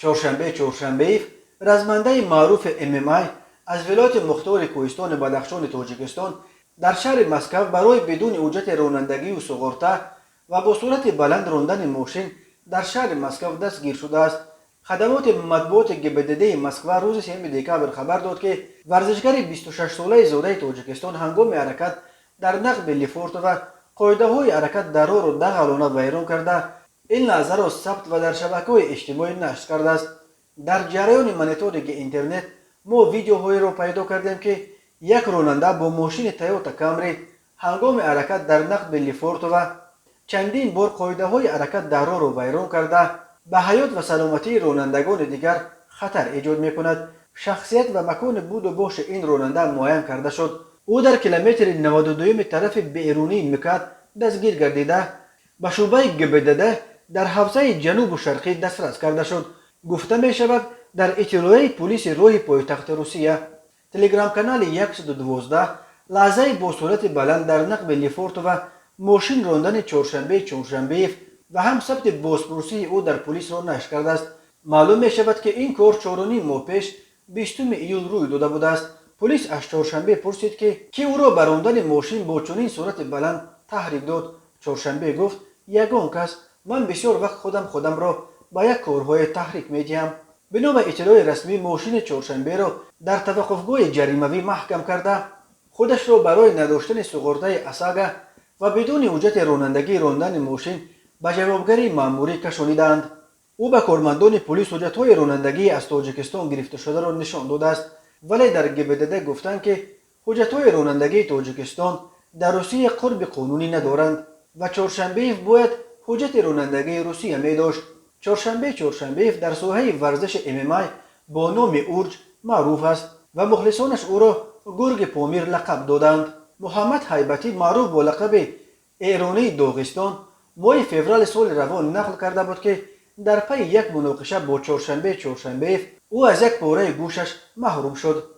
چهارشنبه‌ایف رزمنده معروف MMA از ولایت مختار کوهستان بدخشان تاجیکستان در شهر مسکو برای بدون اجرت رانندگی و سوغورتا و با سرعت بلند راندن ماشین در شهر مسکو دستگیر شده است. خدمات مطبوعات گبدده مسکو روز 3 دکامبر خبر داد که ورزشگر 26 ساله زاده تاجیکستان هنگام حرکت در نقب لیفورت و قاعده های حرکت در راه را دغلانه ویران کرده این لحظه را ثبت و در شبکه‌های اجتماعی نشر کرده است. در جریان مانیتورینگ اینترنت ما ویدیوهایی را پیدا کردیم که یک راننده با ماشین تویوتا کامری هنگام حرکت در نقب لیفورت و چندین بار قاعده های حرکت در راه را ویران کرده به حیات و سلامتی رانندگان دیگر خطر ایجاد می کند. شخصیت و مکان بود و باش این راننده معاین کرده شد. او در کیلومتر 92 طرف بیرونی مکات دستگیر گردیده به شعبه گبدده در حوزه جنوب و شرقی دسترس کرده شد. گفته می شود در اطلاعیه پلیس راه پایتخت روسیه تلگرام کانال 112 لحظه با سرعت بلند در نقب لیفورت و ماشین راندن چهارشنبه‌ایف و هم ثبت بازپرسی او در پلیس را نشر کرده است. معلوم می شود که این کار 4.5 ماه پیش 20 ایول روی داده بوده است. پلیس از چهارشنبه پرسید که کی او را به راندن ماشین با چنین سرعت بلند تحریک داد. چهارشنبه گفت یگان کس، من بسیار وقت خودم را با یک کارهای تحریک می دهم. بنا به اطلاع رسمی ماشین چهارشنبه را در توقفگاه جریموی محکم کرده خودش را برای نداشتن سوغورتای اساگا و بدون اجرت رانندگی راندن ماشین به جوابگری مأموری کشانیدند. او به کارمندان پلیس حجت‌های رانندگی از تاجیکستان گرفته شده را نشان داده است، ولی در گبدده گفتند که حجت‌های رانندگی تاجیکستان در روسیه قرب قانونی ندارند و چهارشنبه باید حجت رانندگی روسیه می داشت. چهارشنبه در ساحه ورزش MMA با نام اورج معروف است و مخلصانش او را گرگ پامیر لقب دادند. محمد هیبتی معروف با لقب ایرانی داغستان ماه فوریه سال روان نقل کرده بود که در پی یک مناقشه با چهارشنبه او از یک پاره گوشش محروم شد.